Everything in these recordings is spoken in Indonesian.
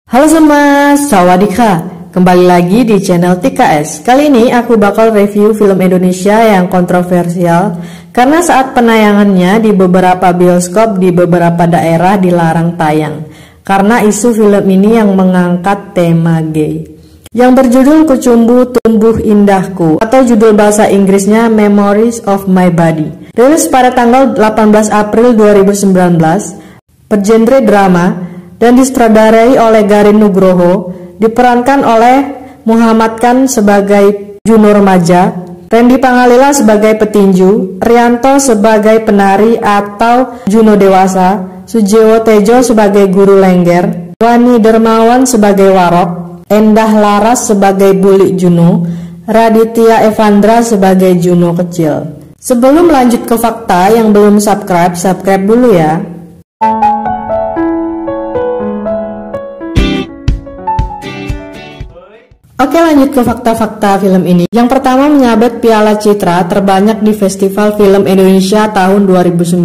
Halo semua, sawadika. Kembali lagi di channel TKS. Kali ini aku bakal review film Indonesia yang kontroversial karena saat penayangannya di beberapa bioskop di beberapa daerah dilarang tayang karena isu film ini yang mengangkat tema gay, yang berjudul Kucumbu Tumbuh Indahku atau judul bahasa Inggrisnya Memories of My Body. Rilis pada tanggal 18 April 2019, bergenre drama dan disutradarai oleh Garin Nugroho, diperankan oleh Muhammad Khan sebagai Juno remaja, Randy Pangalila sebagai petinju, Rianto sebagai penari atau Juno dewasa, Sujiwo Tejo sebagai guru lengger, Wani Dermawan sebagai Warok, Endah Laras sebagai Bulik Juno, Raditya Evandra sebagai Juno kecil. Sebelum lanjut ke fakta, yang belum subscribe dulu ya. Oke, lanjut ke fakta-fakta film ini. Yang pertama, menyabet Piala Citra terbanyak di Festival Film Indonesia tahun 2019.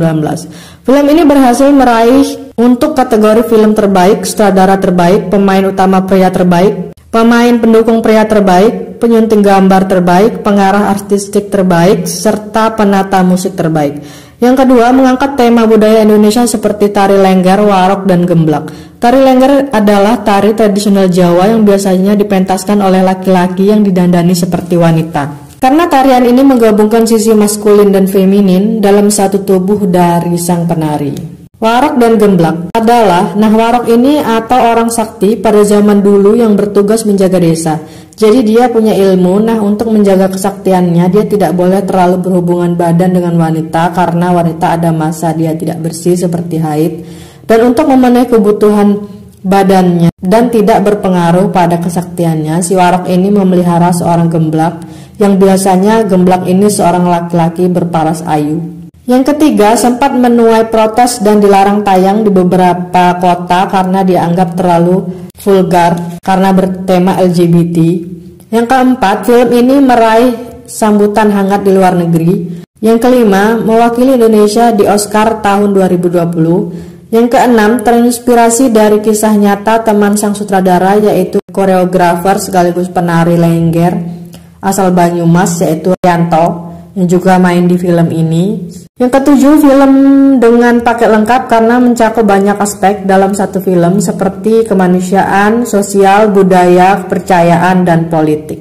Film ini berhasil meraih untuk kategori film terbaik, sutradara terbaik, pemain utama pria terbaik, pemain pendukung pria terbaik, penyunting gambar terbaik, pengarah artistik terbaik, serta penata musik terbaik. Yang kedua, mengangkat tema budaya Indonesia seperti tari lengger, warok, dan gemblak. Tari lengger adalah tari tradisional Jawa yang biasanya dipentaskan oleh laki-laki yang didandani seperti wanita. Karena tarian ini menggabungkan sisi maskulin dan feminin dalam satu tubuh dari sang penari. Warok dan gemblak adalah, warok ini atau orang sakti pada zaman dulu yang bertugas menjaga desa. Jadi dia punya ilmu, untuk menjaga kesaktiannya dia tidak boleh terlalu berhubungan badan dengan wanita karena wanita ada masa dia tidak bersih seperti haid. Dan untuk memenuhi kebutuhan badannya dan tidak berpengaruh pada kesaktiannya, si warok ini memelihara seorang gemblak yang biasanya gemblak ini seorang laki-laki berparas ayu. Yang ketiga, sempat menuai protes dan dilarang tayang di beberapa kota karena dianggap terlalu vulgar karena bertema LGBT. Yang keempat, film ini meraih sambutan hangat di luar negeri. Yang kelima, mewakili Indonesia di Oscar tahun 2020. Yang keenam, terinspirasi dari kisah nyata teman sang sutradara yaitu koreografer sekaligus penari lengger asal Banyumas yaitu Rianto yang juga main di film ini. Yang ketujuh, film dengan paket lengkap karena mencakup banyak aspek dalam satu film seperti kemanusiaan, sosial, budaya, kepercayaan, dan politik.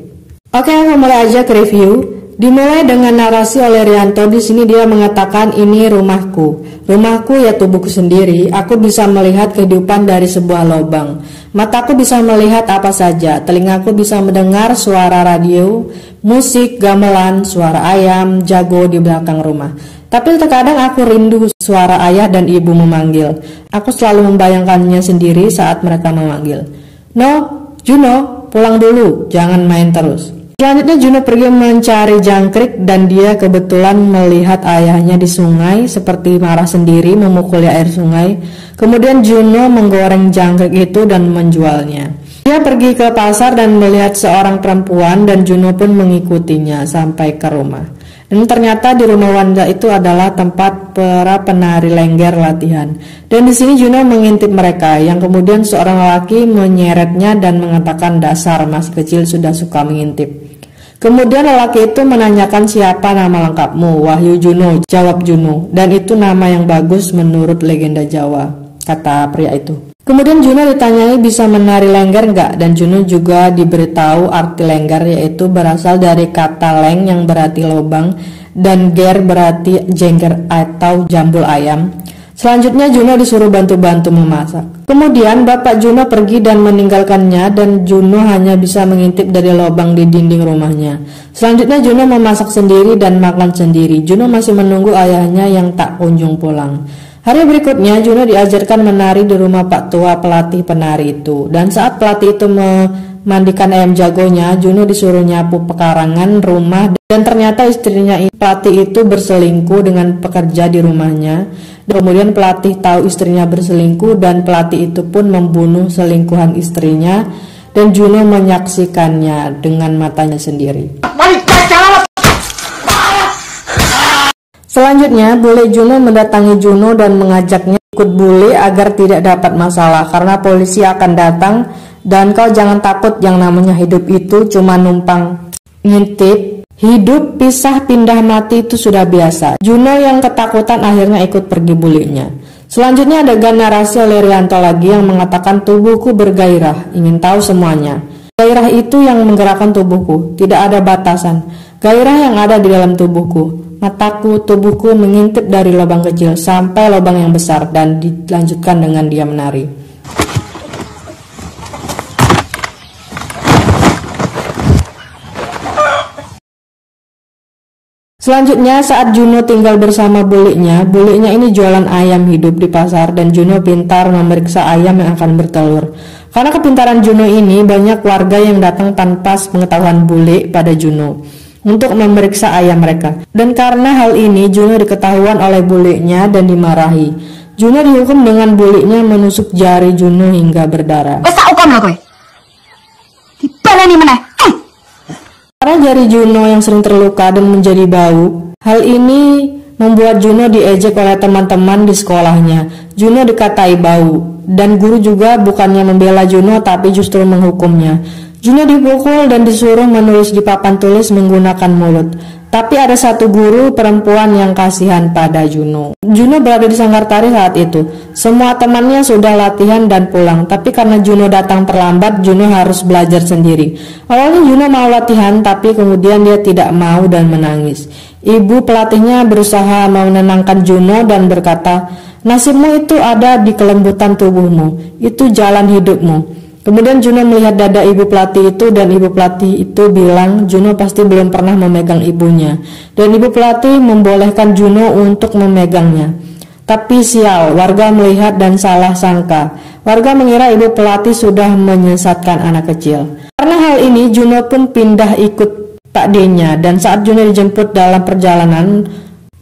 Oke, mulai aja ke review. Dimulai dengan narasi oleh Rianto. Di sini dia mengatakan, ini rumahku. Rumahku ya tubuhku sendiri. Aku bisa melihat kehidupan dari sebuah lubang. Mataku bisa melihat apa saja. Telingaku bisa mendengar suara radio, musik, gamelan, suara ayam, jago di belakang rumah. Tapi terkadang aku rindu suara ayah dan ibu memanggil. Aku selalu membayangkannya sendiri saat mereka memanggil. No, Juno, pulang dulu, jangan main terus. Selanjutnya Juno pergi mencari jangkrik dan dia kebetulan melihat ayahnya di sungai seperti marah sendiri memukuli air sungai. Kemudian Juno menggoreng jangkrik itu dan menjualnya. Dia pergi ke pasar dan melihat seorang perempuan dan Juno pun mengikutinya sampai ke rumah. Dan ternyata di rumah wanita itu adalah tempat para penari lengger latihan. Dan di sini Juno mengintip mereka, yang kemudian seorang lelaki menyeretnya dan mengatakan, dasar masih kecil sudah suka mengintip. Kemudian lelaki itu menanyakan, siapa nama lengkapmu? Wahyu Juno, jawab Juno. Dan itu nama yang bagus menurut legenda Jawa, kata pria itu. Kemudian Juno ditanyai bisa menari lengger enggak, dan Juno juga diberitahu arti lengger yaitu berasal dari kata leng yang berarti lubang dan ger berarti jengger atau jambul ayam. Selanjutnya Juno disuruh bantu-bantu memasak. Kemudian bapak Juno pergi dan meninggalkannya dan Juno hanya bisa mengintip dari lubang di dinding rumahnya. Selanjutnya Juno memasak sendiri dan makan sendiri. Juno masih menunggu ayahnya yang tak kunjung pulang. Hari berikutnya Juno diajarkan menari di rumah Pak Tua pelatih penari itu. Dan saat pelatih itu memandikan ayam jagonya, Juno disuruh nyapu pekarangan rumah. Dan ternyata istrinya pelatih itu berselingkuh dengan pekerja di rumahnya. Dan kemudian pelatih tahu istrinya berselingkuh dan pelatih itu pun membunuh selingkuhan istrinya. Dan Juno menyaksikannya dengan matanya sendiri. Selanjutnya, bule Juno mendatangi Juno dan mengajaknya ikut bule agar tidak dapat masalah karena polisi akan datang, dan kau jangan takut, yang namanya hidup itu cuma numpang ngintip. Hidup pisah pindah mati itu sudah biasa. Juno yang ketakutan akhirnya ikut pergi bulenya. Selanjutnya adegan narasi oleh Rianto lagi yang mengatakan tubuhku bergairah, ingin tahu semuanya. Gairah itu yang menggerakkan tubuhku, tidak ada batasan. Gairah yang ada di dalam tubuhku. Mataku, tubuhku mengintip dari lubang kecil sampai lubang yang besar, dan dilanjutkan dengan dia menari. Selanjutnya saat Juno tinggal bersama bulenya ini jualan ayam hidup di pasar, dan Juno pintar memeriksa ayam yang akan bertelur. Karena kepintaran Juno ini, banyak warga yang datang tanpa pengetahuan bule pada Juno untuk memeriksa ayam mereka. Dan karena hal ini Juno diketahuan oleh bulenya dan dimarahi. Juno dihukum dengan bulenya menusuk jari Juno hingga berdarah. Wes tak hukum lho kowe. Dibaleni meneh. Karena jari Juno yang sering terluka dan menjadi bau, hal ini membuat Juno diejek oleh teman-teman di sekolahnya. Juno dikatai bau, dan guru juga bukannya membela Juno tapi justru menghukumnya. Juno dipukul dan disuruh menulis di papan tulis menggunakan mulut. Tapi ada satu guru perempuan yang kasihan pada Juno. Juno berada di sanggar tari saat itu. Semua temannya sudah latihan dan pulang, tapi karena Juno datang terlambat, Juno harus belajar sendiri. Awalnya Juno mau latihan, tapi kemudian dia tidak mau dan menangis. Ibu pelatihnya berusaha menenangkan Juno dan berkata, nasibmu itu ada di kelembutan tubuhmu, itu jalan hidupmu. Kemudian Juno melihat dada ibu pelatih itu, dan ibu pelatih itu bilang Juno pasti belum pernah memegang ibunya, dan ibu pelatih membolehkan Juno untuk memegangnya. Tapi sial, warga melihat dan salah sangka. Warga mengira ibu pelatih sudah menyesatkan anak kecil. Karena hal ini Juno pun pindah ikut Pak D-nya, dan saat Juno dijemput dalam perjalanan,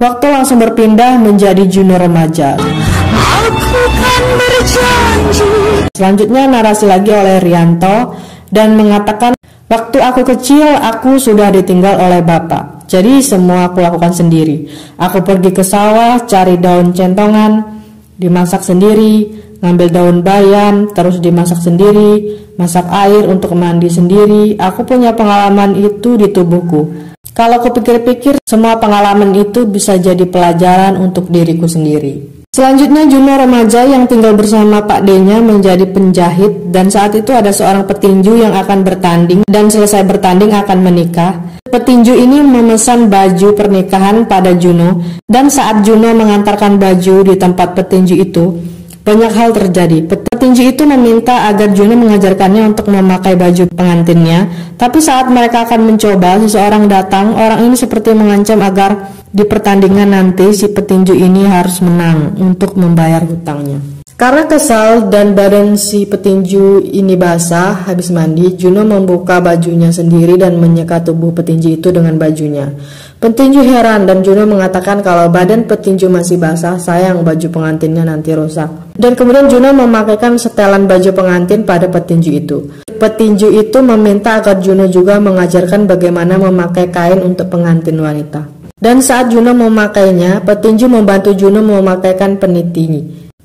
waktu langsung berpindah menjadi Juno remaja. Aku kan berjanji. Selanjutnya narasi lagi oleh Rianto dan mengatakan, waktu aku kecil aku sudah ditinggal oleh bapak, jadi semua aku lakukan sendiri. Aku pergi ke sawah cari daun centongan, dimasak sendiri, ngambil daun bayam terus dimasak sendiri, masak air untuk mandi sendiri. Aku punya pengalaman itu di tubuhku. Kalau kupikir-pikir, semua pengalaman itu bisa jadi pelajaran untuk diriku sendiri. Selanjutnya Juno remaja yang tinggal bersama Pak D-nya menjadi penjahit, dan saat itu ada seorang petinju yang akan bertanding dan selesai bertanding akan menikah. Petinju ini memesan baju pernikahan pada Juno, dan saat Juno mengantarkan baju di tempat petinju itu, banyak hal terjadi. Petinju itu meminta agar Juno mengajarkannya untuk memakai baju pengantinnya, tapi saat mereka akan mencoba, seseorang datang. Orang ini seperti mengancam agar di pertandingan nanti si petinju ini harus menang untuk membayar hutangnya. Karena kesal dan badan si petinju ini basah habis mandi, Juno membuka bajunya sendiri dan menyeka tubuh petinju itu dengan bajunya. Petinju heran dan Juno mengatakan kalau badan petinju masih basah, sayang baju pengantinnya nanti rusak. Dan kemudian Juno memakaikan setelan baju pengantin pada petinju itu. Petinju itu meminta agar Juno juga mengajarkan bagaimana memakai kain untuk pengantin wanita. Dan saat Juno memakainya, petinju membantu Juno memakaikan peniti.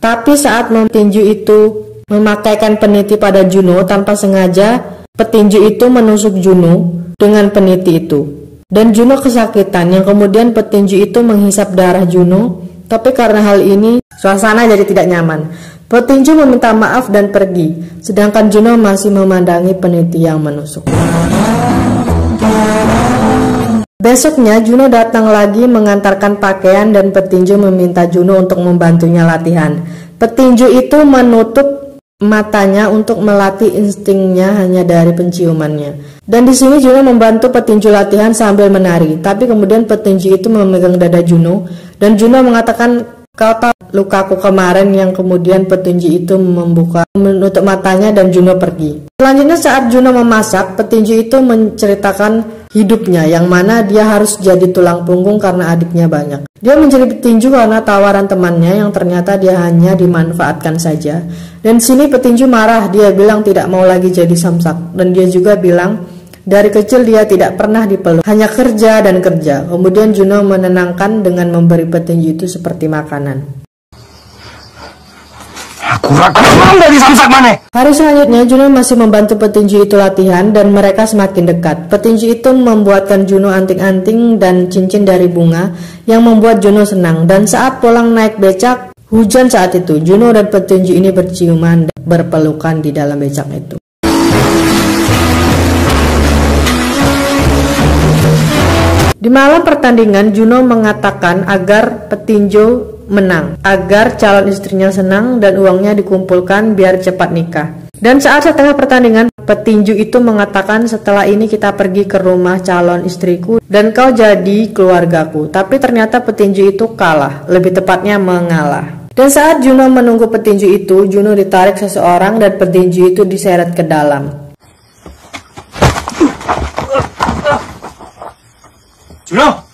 Tapi saat petinju itu memakaikan peniti pada Juno tanpa sengaja, petinju itu menusuk Juno dengan peniti itu. Dan Juno kesakitan, yang kemudian petinju itu menghisap darah Juno. Tapi karena hal ini, suasana jadi tidak nyaman. Petinju meminta maaf dan pergi, sedangkan Juno masih memandangi peniti yang menusuk. Besoknya Juno datang lagi mengantarkan pakaian, dan petinju meminta Juno untuk membantunya latihan. Petinju itu menutup matanya untuk melatih instingnya hanya dari penciumannya. Dan di sini Juno membantu petinju latihan sambil menari. Tapi kemudian petinju itu memegang dada Juno, dan Juno mengatakan, kau tahu lukaku kemarin, yang kemudian petinju itu menutup matanya dan Juno pergi. Selanjutnya saat Juno memasak, petinju itu menceritakan hidupnya yang mana dia harus jadi tulang punggung karena adiknya banyak. Dia menjadi petinju karena tawaran temannya yang ternyata dia hanya dimanfaatkan saja. Dan sini petinju marah, dia bilang tidak mau lagi jadi samsak. Dan dia juga bilang Dari kecil dia tidak pernah dipeluk, hanya kerja dan kerja. Kemudian Juno menenangkan dengan memberi petinju itu seperti makanan. Hari selanjutnya Juno masih membantu petinju itu latihan dan mereka semakin dekat. Petinju itu membuatkan Juno anting-anting dan cincin dari bunga yang membuat Juno senang. Dan saat pulang naik becak, hujan saat itu, Juno dan petinju ini berciuman dan berpelukan di dalam becak itu. Di malam pertandingan, Juno mengatakan agar petinju menang, agar calon istrinya senang dan uangnya dikumpulkan biar cepat nikah. Dan saat setelah pertandingan, petinju itu mengatakan, setelah ini kita pergi ke rumah calon istriku dan kau jadi keluargaku. Tapi ternyata petinju itu kalah, lebih tepatnya mengalah. Dan saat Juno menunggu petinju itu, Juno ditarik seseorang dan petinju itu diseret ke dalam. Juno!